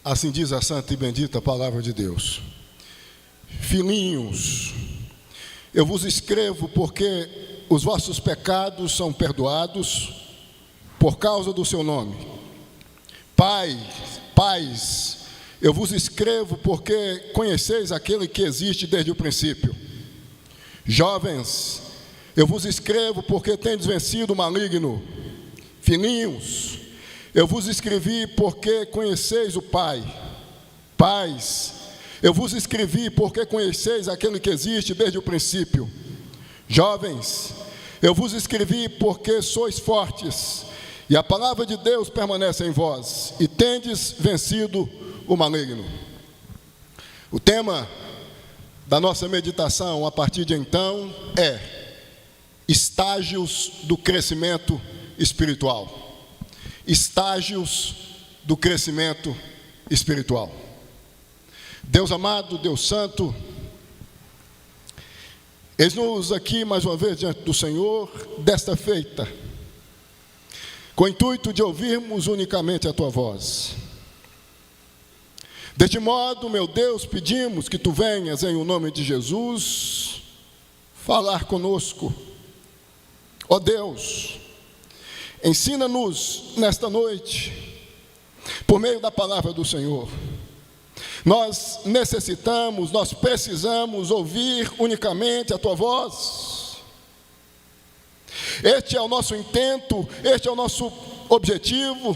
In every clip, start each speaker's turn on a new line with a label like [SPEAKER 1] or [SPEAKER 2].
[SPEAKER 1] Assim diz a santa e bendita palavra de Deus. Filhinhos, eu vos escrevo porque os vossos pecados são perdoados por causa do seu nome. Pais, eu vos escrevo porque conheceis aquele que existe desde o princípio. Jovens, eu vos escrevo porque tendes vencido o maligno. Filhinhos, eu vos escrevi porque conheceis o Pai. Pais, eu vos escrevi porque conheceis aquele que existe desde o princípio. Jovens, eu vos escrevi porque sois fortes, e a palavra de Deus permanece em vós, e tendes vencido o maligno. O tema da nossa meditação a partir de então é estágios do crescimento espiritual. Estágios do crescimento espiritual. Deus amado, Deus santo, eis-nos aqui mais uma vez diante do Senhor, desta feita, com o intuito de ouvirmos unicamente a Tua voz. Deste modo, meu Deus, pedimos que Tu venhas em o nome de Jesus, falar conosco. Ó Deus, ensina-nos nesta noite, por meio da palavra do Senhor. Nós necessitamos, nós precisamos ouvir unicamente a Tua voz. Este é o nosso intento, este é o nosso objetivo,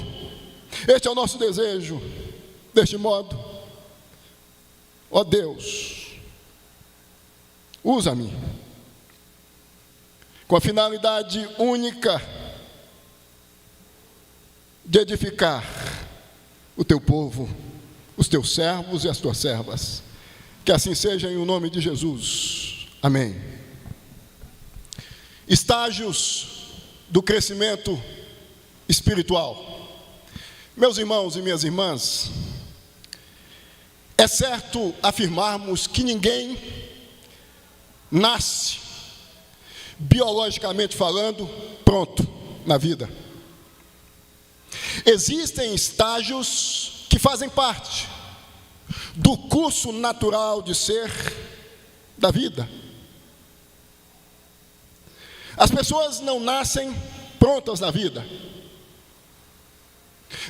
[SPEAKER 1] este é o nosso desejo. Deste modo, ó Deus, usa-me com a finalidade única de edificar o Teu povo, os Teus servos e as Tuas servas. Que assim seja em o nome de Jesus. Amém. Estágios do crescimento espiritual. Meus irmãos e minhas irmãs, é certo afirmarmos que ninguém nasce, biologicamente falando, pronto na vida. Existem estágios que fazem parte do curso natural de ser da vida. As pessoas não nascem prontas na vida.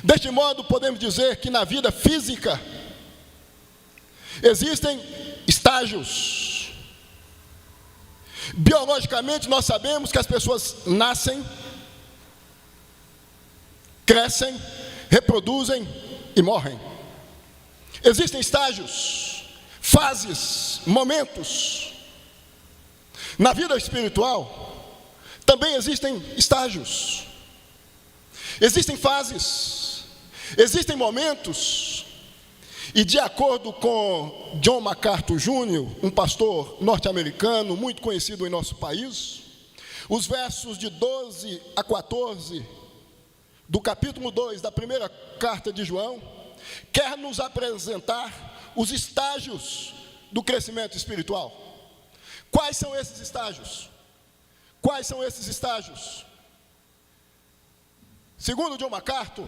[SPEAKER 1] Deste modo, podemos dizer que na vida física existem estágios. Biologicamente, nós sabemos que as pessoas nascem, crescem, reproduzem e morrem. Existem estágios, fases, momentos. Na vida espiritual, também existem estágios. Existem fases, existem momentos. E de acordo com John MacArthur Jr., um pastor norte-americano muito conhecido em nosso país, os versos de 12 a 14 do capítulo 2 da primeira carta de João, quer nos apresentar os estágios do crescimento espiritual. Quais são esses estágios? Quais são esses estágios? Segundo John MacArthur,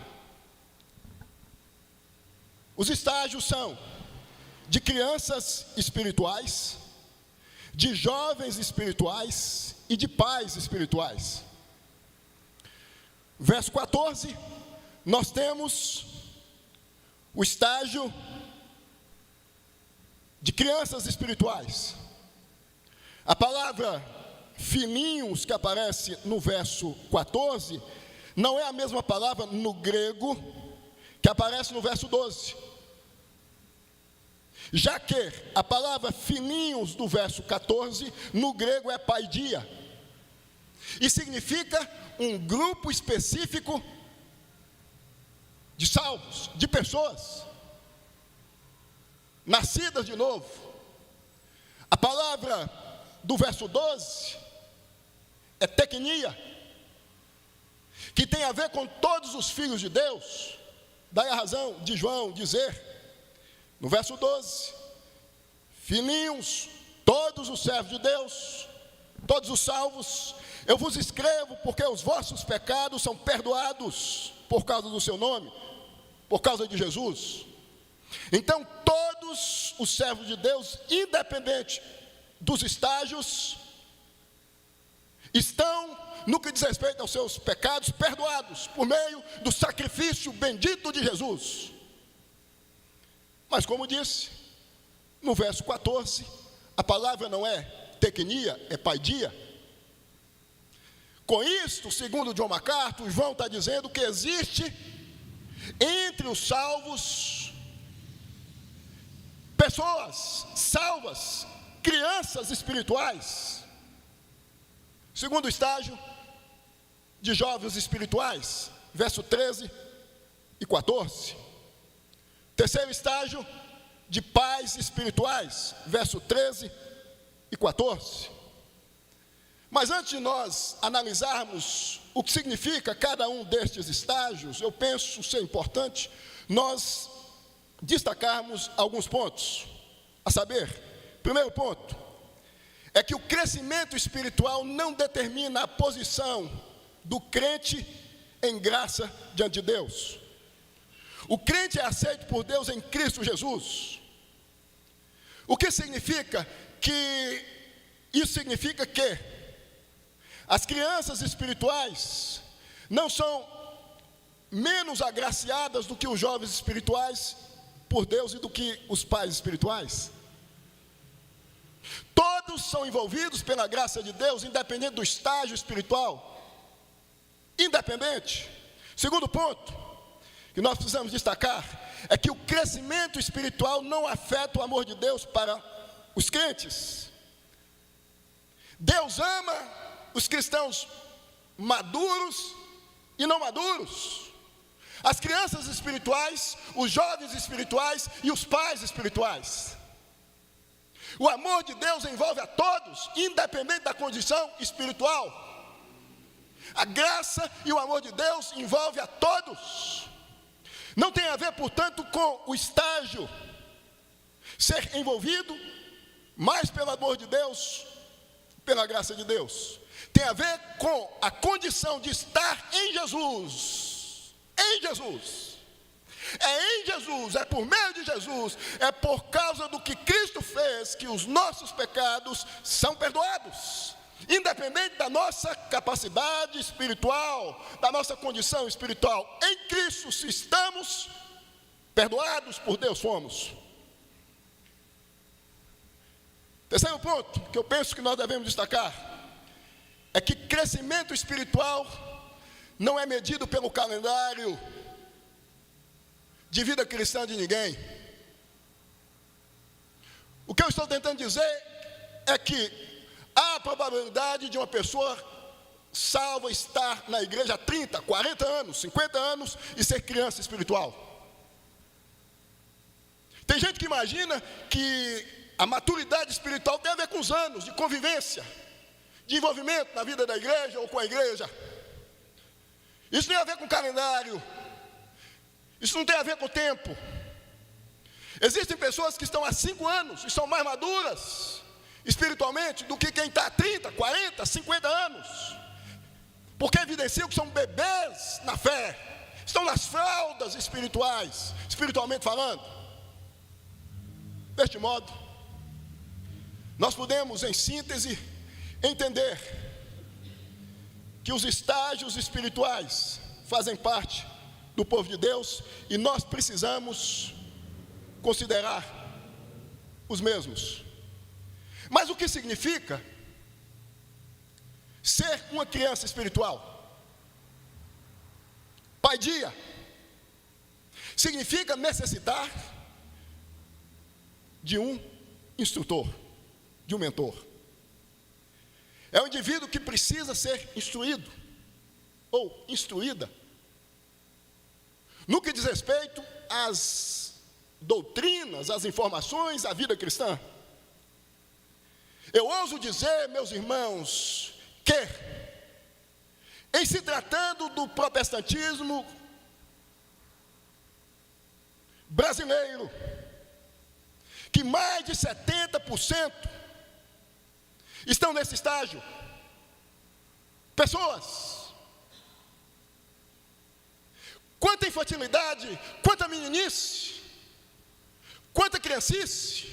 [SPEAKER 1] os estágios são de crianças espirituais, de jovens espirituais e de pais espirituais. Verso 14, nós temos o estágio de crianças espirituais. A palavra filhinhos que aparece no verso 14 não é a mesma palavra no grego que aparece no verso 12. Já que a palavra filhinhos do verso 14 no grego é paidia e significa um grupo específico de salvos, de pessoas nascidas de novo. A palavra do verso 12 é teknia, que tem a ver com todos os filhos de Deus. Daí a razão de João dizer, no verso 12, filhinhos, todos os servos de Deus, todos os salvos, eu vos escrevo porque os vossos pecados são perdoados por causa do seu nome, por causa de Jesus. Então, todos os servos de Deus, independente dos estágios, estão, no que diz respeito aos seus pecados, perdoados por meio do sacrifício bendito de Jesus. Mas como disse, no verso 14, a palavra não é tecnia, é paidia. Com isto, segundo John MacArthur, João está dizendo que existe entre os salvos pessoas salvas, crianças espirituais. Segundo estágio de jovens espirituais, verso 13 e 14. Terceiro estágio de pais espirituais, verso 13 e 14. Mas antes de nós analisarmos o que significa cada um destes estágios, eu penso ser importante nós destacarmos alguns pontos. A saber, primeiro ponto, é que o crescimento espiritual não determina a posição do crente em graça diante de Deus. O crente é aceito por Deus em Cristo Jesus. O que significa que isso significa que as crianças espirituais não são menos agraciadas do que os jovens espirituais por Deus e do que os pais espirituais. Todos são envolvidos pela graça de Deus, independente do estágio espiritual. Independente. Segundo ponto que nós precisamos destacar é que o crescimento espiritual não afeta o amor de Deus para os crentes. Deus ama os cristãos maduros e não maduros, as crianças espirituais, os jovens espirituais e os pais espirituais. O amor de Deus envolve a todos, independente da condição espiritual. A graça e o amor de Deus envolve a todos. Não tem a ver, portanto, com o estágio ser envolvido mais pelo amor de Deus, pela graça de Deus. Tem a ver com a condição de estar em Jesus. Em Jesus. É em Jesus, é por meio de Jesus, é por causa do que Cristo fez que os nossos pecados são perdoados. Independente da nossa capacidade espiritual, da nossa condição espiritual, em Cristo, se estamos perdoados por Deus, fomos. Terceiro ponto que eu penso que nós devemos destacar é que crescimento espiritual não é medido pelo calendário de vida cristã de ninguém. O que eu estou tentando dizer é que há a probabilidade de uma pessoa salva estar na igreja há 30, 40 anos, 50 anos e ser criança espiritual. Tem gente que imagina que a maturidade espiritual tem a ver com os anos de convivência, de envolvimento na vida da igreja ou com a igreja. Isso tem a ver com calendário. Isso não tem a ver com o tempo. Existem pessoas que estão há 5 anos e são mais maduras espiritualmente do que quem está há 30, 40, 50 anos. Porque evidenciam que são bebês na fé. Estão nas fraldas espirituais, espiritualmente falando. Deste modo, nós podemos, em síntese, entender que os estágios espirituais fazem parte do povo de Deus e nós precisamos considerar os mesmos. Mas o que significa ser uma criança espiritual? Paidia significa necessitar de um instrutor, de um mentor. É um indivíduo que precisa ser instruído ou instruída no que diz respeito às doutrinas, às informações, à vida cristã. Eu ouso dizer, meus irmãos, que em se tratando do protestantismo brasileiro, que mais de 70% estão nesse estágio, pessoas. Quanta infantilidade, quanta meninice, Quanta criancice!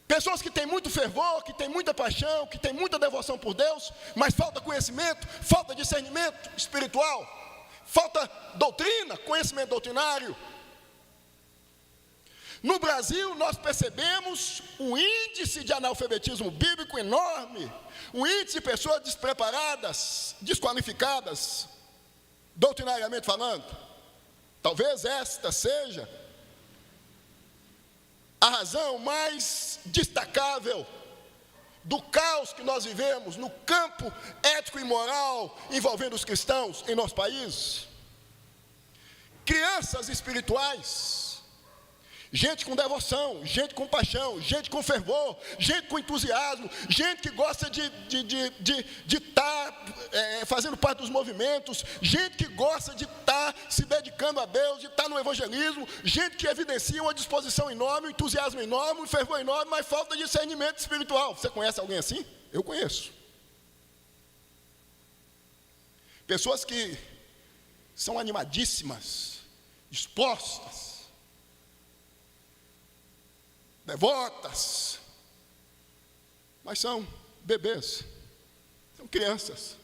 [SPEAKER 1] Pessoas que têm muito fervor, que têm muita paixão, que têm muita devoção por Deus, mas falta conhecimento, falta discernimento espiritual, falta doutrina, conhecimento doutrinário. No Brasil, nós percebemos um índice de analfabetismo bíblico enorme, um índice de pessoas despreparadas, desqualificadas, doutrinariamente falando. Talvez esta seja a razão mais destacável do caos que nós vivemos no campo ético e moral envolvendo os cristãos em nosso país. Crianças espirituais, gente com devoção, gente com paixão, gente com fervor, gente com entusiasmo, gente que gosta de estar fazendo parte dos movimentos, gente que gosta de estar se dedicando a Deus, de estar no evangelismo, gente que evidencia uma disposição enorme, um entusiasmo enorme, um fervor enorme, mas falta de discernimento espiritual. Você conhece alguém assim? Eu conheço. Pessoas que são animadíssimas, dispostas, devotas, mas são bebês, são crianças,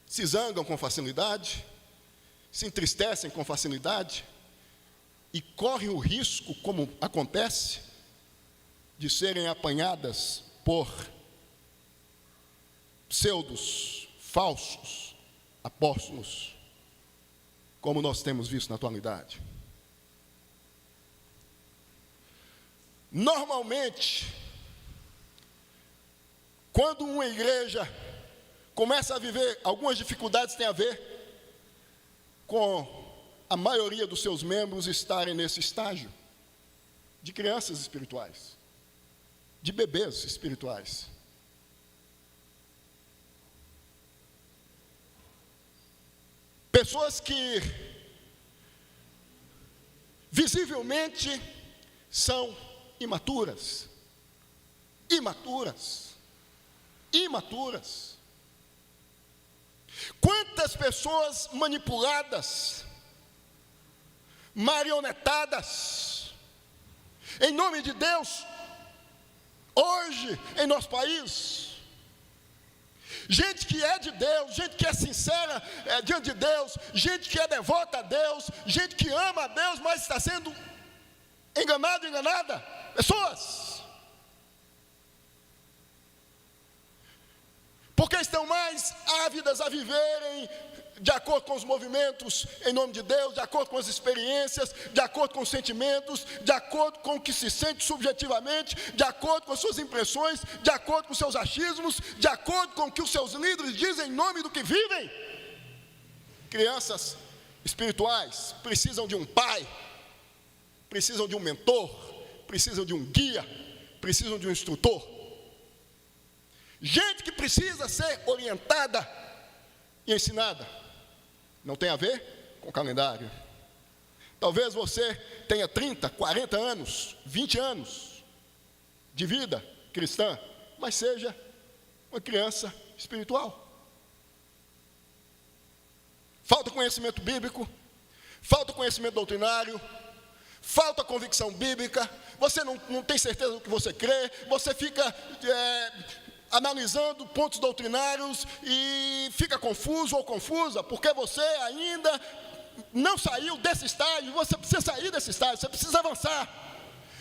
[SPEAKER 1] se zangam com facilidade, se entristecem com facilidade e correm o risco, como acontece, de serem apanhadas por pseudos, falsos apóstolos, como nós temos visto na atualidade. Normalmente, quando uma igreja começa a viver algumas dificuldades, tem a ver com a maioria dos seus membros estarem nesse estágio de crianças espirituais, de bebês espirituais. Pessoas que visivelmente são imaturas. Quantas pessoas manipuladas, marionetadas, em nome de Deus, hoje em nosso país. Gente que é de Deus, gente que é sincera diante de Deus, gente que é devota a Deus, gente que ama a Deus, mas está sendo enganado, enganada. Pessoas, porque estão mais ávidas a viverem de acordo com os movimentos em nome de Deus, de acordo com as experiências, de acordo com os sentimentos, de acordo com o que se sente subjetivamente, de acordo com as suas impressões, de acordo com os seus achismos, de acordo com o que os seus líderes dizem em nome do que vivem. Crianças espirituais precisam de um pai, precisam de um mentor, precisam de um guia, precisam de um instrutor. Gente que precisa ser orientada e ensinada. Não tem a ver com calendário. Talvez você tenha 30, 40 anos, 20 anos de vida cristã, mas seja uma criança espiritual. Falta conhecimento bíblico, falta conhecimento doutrinário, falta convicção bíblica, você não tem certeza do que você crê, você fica analisando pontos doutrinários e fica confuso ou confusa, porque você ainda não saiu desse estágio. Você precisa sair desse estágio, você precisa avançar,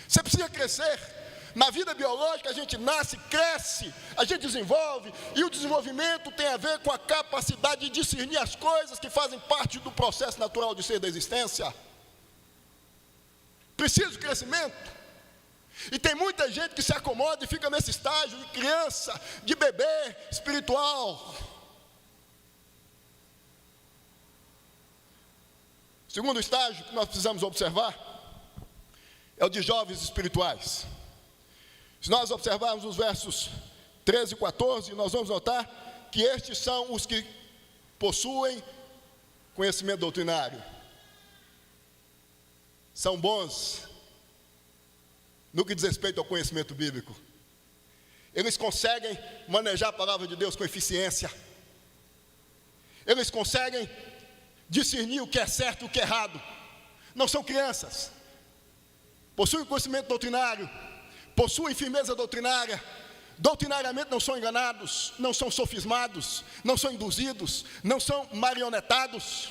[SPEAKER 1] você precisa crescer. Na vida biológica a gente nasce, cresce, a gente desenvolve, e o desenvolvimento tem a ver com a capacidade de discernir as coisas que fazem parte do processo natural de ser da existência. Precisa de crescimento. E tem muita gente que se acomoda e fica nesse estágio de criança, de bebê espiritual. Segundo estágio que nós precisamos observar é o de jovens espirituais. Se nós observarmos os versos 13 e 14, nós vamos notar que estes são os que possuem conhecimento doutrinário. São bons no que diz respeito ao conhecimento bíblico. Eles conseguem manejar a palavra de Deus com eficiência. Eles conseguem discernir o que é certo e o que é errado. não são crianças, possuem conhecimento doutrinário, possuem firmeza doutrinária, doutrinariamente não são enganados, não são sofismados, não são induzidos, não são marionetados.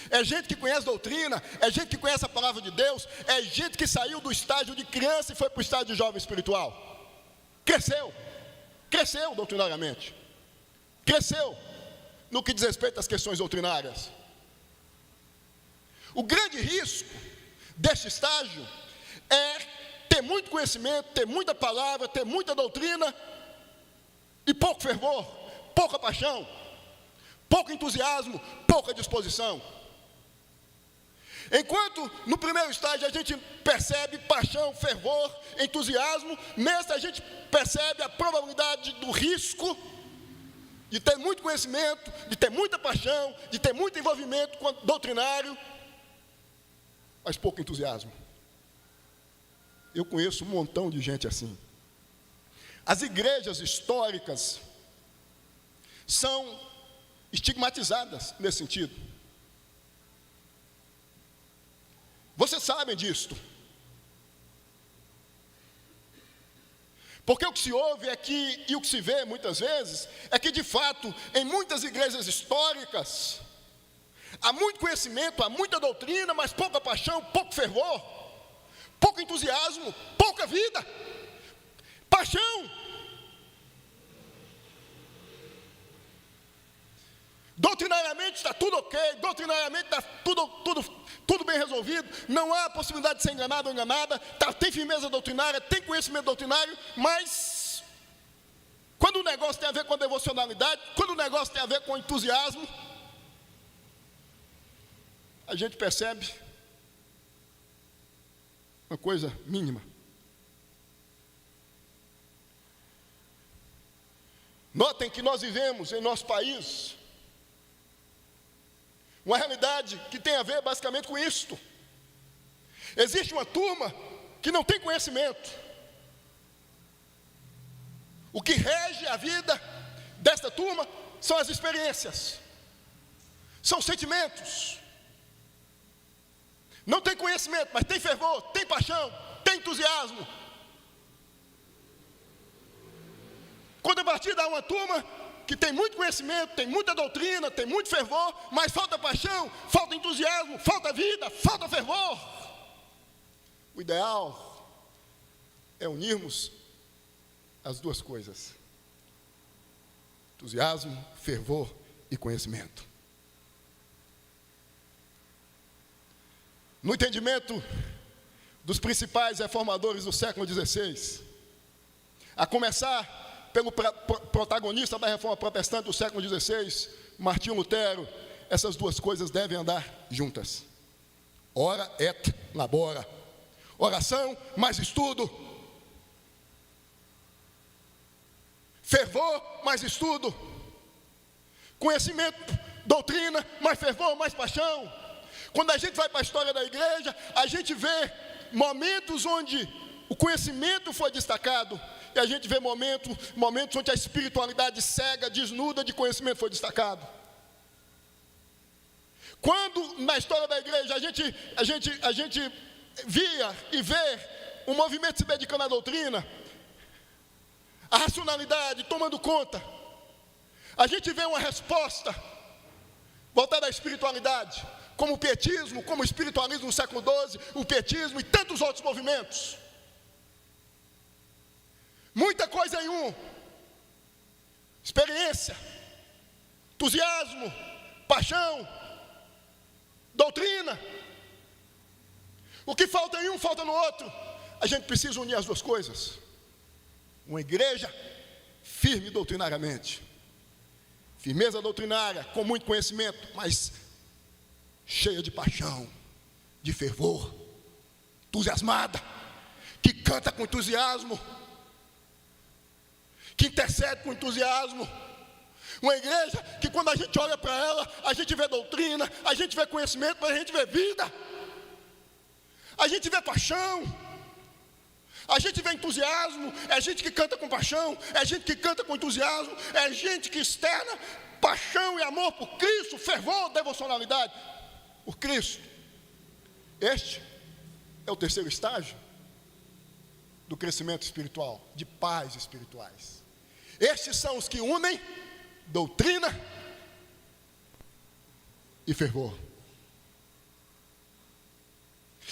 [SPEAKER 1] É gente que conhece doutrina, é gente que conhece a palavra de Deus, é gente que saiu do estágio de criança e foi para o estágio de jovem espiritual. Cresceu doutrinariamente, cresceu no que diz respeito às questões doutrinárias. O grande risco deste estágio é ter muito conhecimento, ter muita palavra, ter muita doutrina e pouco fervor, pouca paixão, pouco entusiasmo, pouca disposição. Enquanto no primeiro estágio a gente percebe paixão, fervor, entusiasmo, nesse a gente percebe a probabilidade do risco de ter muito conhecimento, de ter muita paixão, de ter muito envolvimento doutrinário, mas pouco entusiasmo. Eu conheço um montão de gente assim. As igrejas históricas são estigmatizadas nesse sentido. Vocês sabem disto. Porque o que se ouve é que, e o que se vê muitas vezes, é que de fato, em muitas igrejas históricas, há muito conhecimento, há muita doutrina, mas pouca paixão, pouco fervor, pouco entusiasmo, pouca vida, paixão. Doutrinariamente está tudo ok, doutrinariamente está tudo bem resolvido, não há possibilidade de ser enganado ou enganada, tem firmeza doutrinária, tem conhecimento doutrinário, mas quando o negócio tem a ver com a devocionalidade, quando o negócio tem a ver com entusiasmo, a gente percebe uma coisa mínima. Notem que nós vivemos em nosso país uma realidade que tem a ver basicamente com isto. Existe uma turma que não tem conhecimento. O que rege a vida desta turma são as experiências, são os sentimentos. Não tem conhecimento, mas tem fervor, tem paixão, tem entusiasmo. Contrapartida a uma turma que tem muito conhecimento, tem muita doutrina, tem muito fervor, mas falta paixão, falta entusiasmo, falta vida, falta fervor. O ideal é unirmos as duas coisas: entusiasmo, fervor e conhecimento. No entendimento dos principais reformadores do século XVI, a começar pelo protagonista da reforma protestante do século XVI, Martinho Lutero, essas duas coisas devem andar juntas. Ora et labora. Oração mais estudo. Fervor mais estudo. Conhecimento, doutrina, mais fervor, mais paixão. Quando a gente vai para a história da igreja, a gente vê momentos onde o conhecimento foi destacado, e a gente vê momentos onde a espiritualidade cega, desnuda de conhecimento foi destacado. Quando na história da igreja a gente via e vê um movimento se dedicando à doutrina, a racionalidade tomando conta, a gente vê uma resposta voltada à espiritualidade, como o pietismo, como o espiritualismo no século XII, o pietismo e tantos outros movimentos. Muita coisa em um: experiência, entusiasmo, paixão, doutrina. O que falta em um, falta no outro. A gente precisa unir as duas coisas. Uma igreja firme doutrinariamente, firmeza doutrinária, com muito conhecimento, mas cheia de paixão, de fervor, entusiasmada, que canta com entusiasmo, que intercede com entusiasmo. Uma igreja que quando a gente olha para ela, a gente vê doutrina, a gente vê conhecimento, mas a gente vê vida, a gente vê paixão, a gente vê entusiasmo. É gente que canta com paixão, é gente que canta com entusiasmo, é gente que externa paixão e amor por Cristo, fervor, devocionalidade por Cristo. Este é o terceiro estágio do crescimento espiritual, de pais espirituais. Estes são os que unem doutrina e fervor.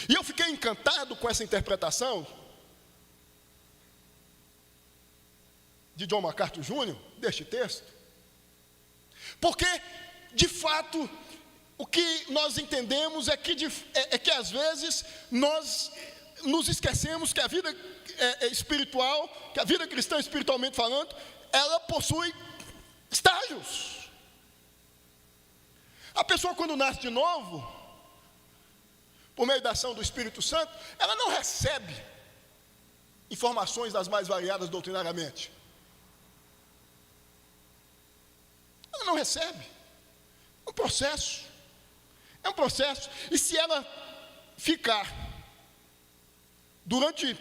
[SPEAKER 1] E eu fiquei encantado com essa interpretação de John MacArthur Jr. deste texto, porque, de fato, o que nós entendemos é que às vezes nós nos esquecemos que a vida espiritual, que a vida cristã espiritualmente falando, ela possui estágios. A pessoa, quando nasce de novo, por meio da ação do Espírito Santo, ela não recebe informações das mais variadas doutrinariamente. Ela não recebe. É um processo. É um processo. E se ela ficar durante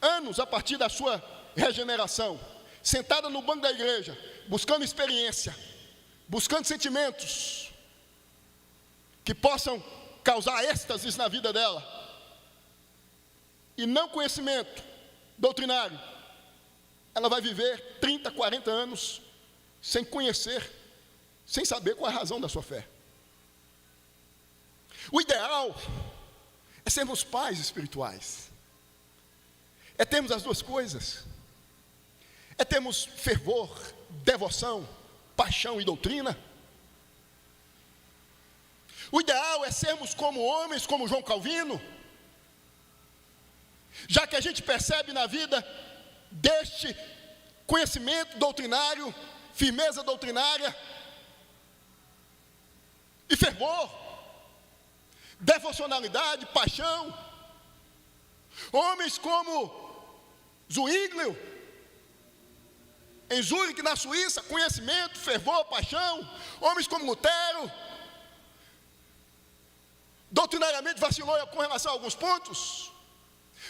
[SPEAKER 1] anos a partir da sua regeneração, sentada no banco da igreja, buscando experiência, buscando sentimentos que possam causar êxtases na vida dela, e não conhecimento doutrinário, ela vai viver 30, 40 anos sem conhecer, sem saber qual é a razão da sua fé. O ideal é sermos pais espirituais, é termos as duas coisas, é termos fervor, devoção, paixão e doutrina. O ideal é sermos como homens, como João Calvino, já que a gente percebe na vida deste conhecimento doutrinário, firmeza doutrinária e fervor, devocionalidade, paixão. Homens como Zwinglio, em Zurique, na Suíça, conhecimento, fervor, paixão. Homens como Lutero, doutrinariamente vacilou com relação a alguns pontos,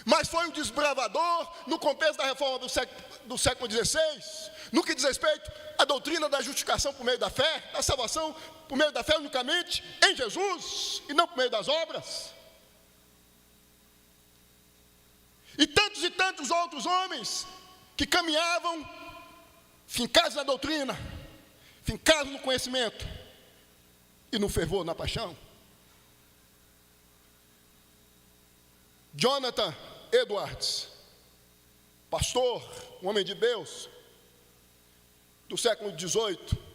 [SPEAKER 1] mas foi um desbravador no contexto da reforma do século XVI, no que diz respeito à doutrina da justificação por meio da fé, da salvação por meio da fé unicamente em Jesus, e não por meio das obras. E tantos outros homens que caminhavam fincados na doutrina, fincados no conhecimento e no fervor, na paixão. Jonathan Edwards, pastor, um homem de Deus, do século XVIII,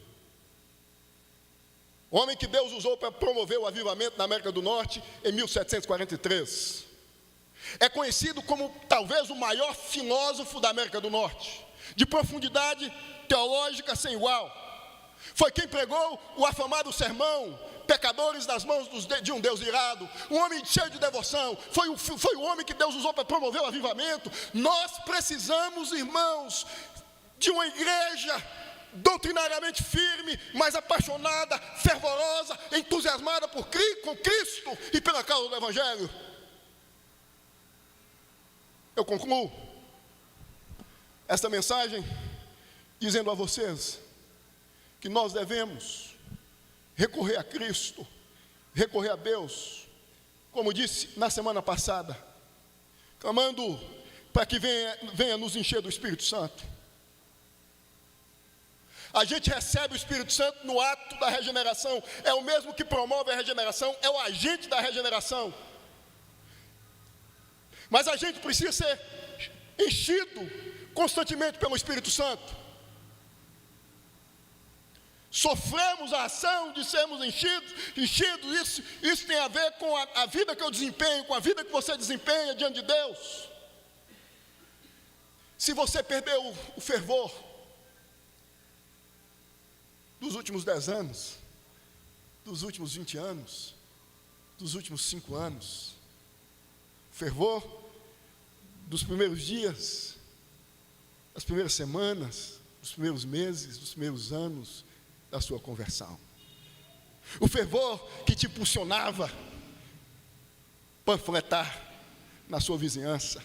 [SPEAKER 1] homem que Deus usou para promover o avivamento na América do Norte em 1743. É conhecido como talvez o maior filósofo da América do Norte, de profundidade teológica sem igual. Foi quem pregou o afamado sermão, pecadores nas mãos de um Deus irado, um homem cheio de devoção. Foi o homem que Deus usou para promover o avivamento. Nós precisamos, irmãos, de uma igreja doutrinariamente firme, mas apaixonada, fervorosa, entusiasmada com Cristo e pela causa do Evangelho. Eu concluo esta mensagem dizendo a vocês que nós devemos recorrer a Cristo, recorrer a Deus, como disse na semana passada, clamando para que venha nos encher do Espírito Santo. A gente recebe o Espírito Santo no ato da regeneração, é o mesmo que promove a regeneração, é o agente da regeneração. Mas a gente precisa ser enchido constantemente pelo Espírito Santo. Sofremos a ação de sermos enchidos. Isso tem a ver com a vida que eu desempenho, com a vida que você desempenha diante de Deus. Se você perdeu o fervor dos últimos 10 anos, dos últimos 20 anos, dos últimos 5 anos, fervor dos primeiros dias, das primeiras semanas, dos primeiros meses, dos primeiros anos da sua conversão. O fervor que te impulsionava panfletar na sua vizinhança,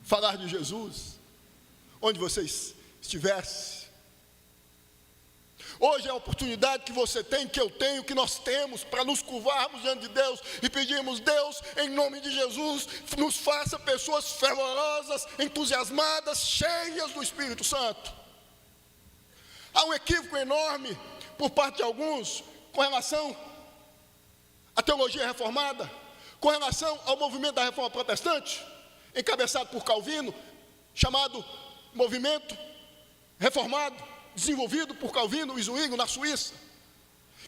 [SPEAKER 1] falar de Jesus onde você estivesse. Hoje é a oportunidade que você tem, que eu tenho, que nós temos, para nos curvarmos diante de Deus e pedirmos: Deus, em nome de Jesus, nos faça pessoas fervorosas, entusiasmadas, cheias do Espírito Santo. Há um equívoco enorme por parte de alguns com relação à teologia reformada, com relação ao movimento da reforma protestante, encabeçado por Calvino, chamado movimento reformado, desenvolvido por Calvino e Zwinglio na Suíça.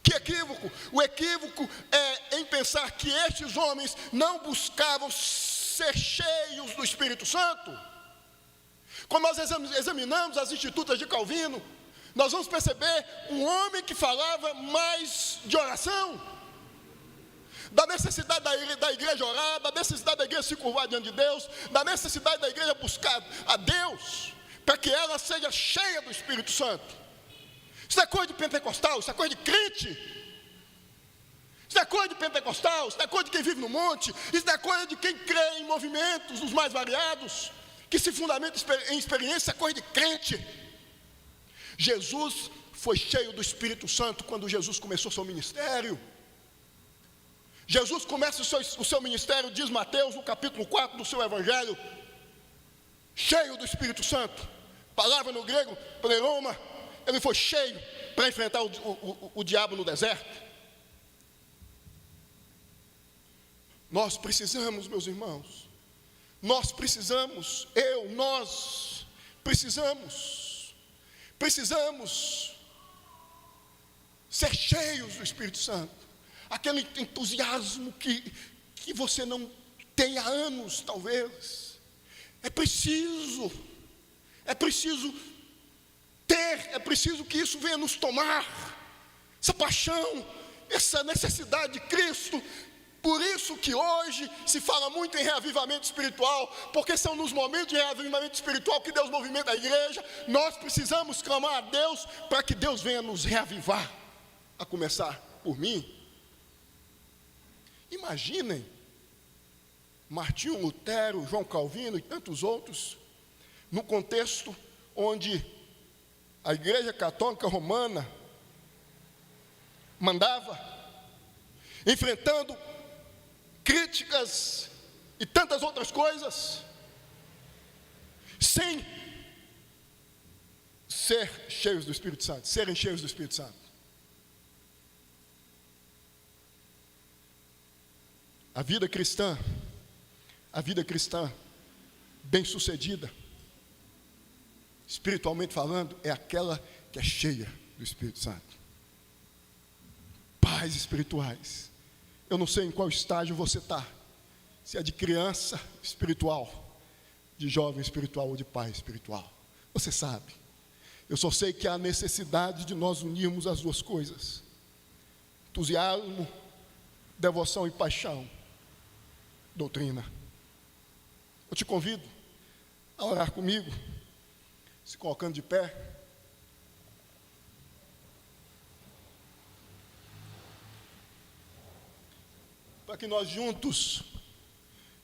[SPEAKER 1] Que equívoco! O equívoco é em pensar que estes homens não buscavam ser cheios do Espírito Santo. Quando nós examinamos as institutas de Calvino, nós vamos perceber um homem que falava mais de oração, da necessidade da igreja orar, da necessidade da igreja se curvar diante de Deus, da necessidade da igreja buscar a Deus, para que ela seja cheia do Espírito Santo. Isso é coisa de pentecostal, isso é coisa de crente. Isso é coisa de pentecostal, isso é coisa de quem vive no monte, isso é coisa de quem crê em movimentos os mais variados, que se fundamenta em experiência, isso é coisa de crente. Jesus foi cheio do Espírito Santo quando Jesus começou seu ministério. Jesus começa o seu ministério, diz Mateus, no capítulo 4 do seu Evangelho, cheio do Espírito Santo. Palavra no grego, pleroma. Ele foi cheio para enfrentar o diabo no deserto. Nós precisamos, meus irmãos, nós precisamos ser cheios do Espírito Santo. Aquele entusiasmo que você não tem há anos, talvez. É preciso ter, é preciso que isso venha nos tomar. Essa paixão, essa necessidade de Cristo. Por isso que hoje se fala muito em reavivamento espiritual, porque são nos momentos de reavivamento espiritual que Deus movimenta a igreja. Nós precisamos clamar a Deus para que Deus venha nos reavivar, a começar por mim. Imaginem Martinho Lutero, João Calvino e tantos outros, no contexto onde a Igreja Católica Romana mandava, enfrentando críticas e tantas outras coisas, sem ser cheios do Espírito Santo, serem cheios do Espírito Santo. A vida cristã bem-sucedida, espiritualmente falando, é aquela que é cheia do Espírito Santo. Pais espirituais. Eu não sei em qual estágio você está, se é de criança espiritual, de jovem espiritual ou de pai espiritual. Você sabe. Eu só sei que há necessidade de nós unirmos as duas coisas: entusiasmo, devoção e paixão, doutrina. Eu te convido a orar comigo, se colocando de pé. Para que nós juntos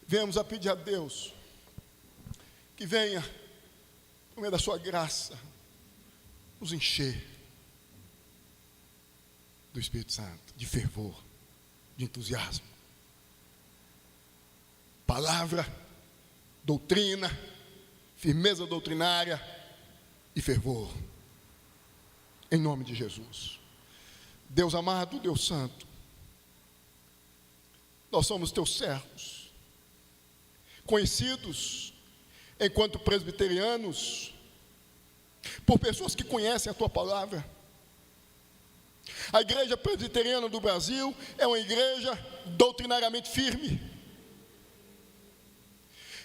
[SPEAKER 1] venhamos a pedir a Deus que venha, por meio da sua graça, nos encher do Espírito Santo, de fervor, de entusiasmo. Palavra, doutrina, firmeza doutrinária e fervor. Em nome de Jesus. Deus amado, Deus santo, nós somos teus servos, conhecidos enquanto presbiterianos, por pessoas que conhecem a tua palavra. A igreja presbiteriana do Brasil é uma igreja doutrinariamente firme.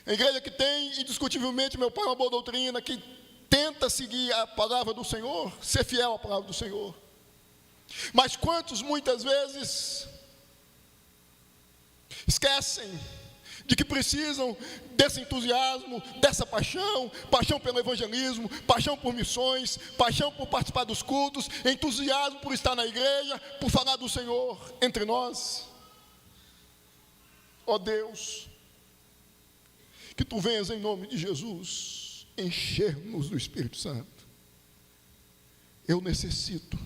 [SPEAKER 1] A igreja que tem, indiscutivelmente, meu pai, uma boa doutrina, que tenta seguir a palavra do Senhor, ser fiel à palavra do Senhor. Mas quantos muitas vezes esquecem de que precisam desse entusiasmo, dessa paixão, paixão pelo evangelismo, paixão por missões, paixão por participar dos cultos, entusiasmo por estar na igreja, por falar do Senhor entre nós. Ó Deus, que tu venhas em nome de Jesus encher-nos do Espírito Santo. Eu necessito,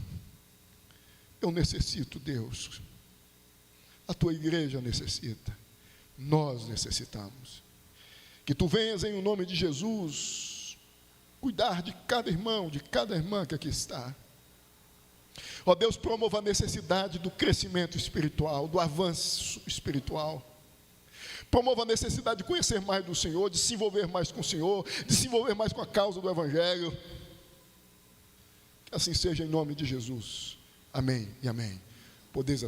[SPEAKER 1] Deus. A tua igreja necessita. Nós necessitamos. Que tu venhas em nome de Jesus cuidar de cada irmão, de cada irmã que aqui está. Ó Deus, promova a necessidade do crescimento espiritual, do avanço espiritual. Promova a necessidade de conhecer mais do Senhor, de se envolver mais com o Senhor, de se envolver mais com a causa do Evangelho. Que assim seja em nome de Jesus. Amém e amém. Podeis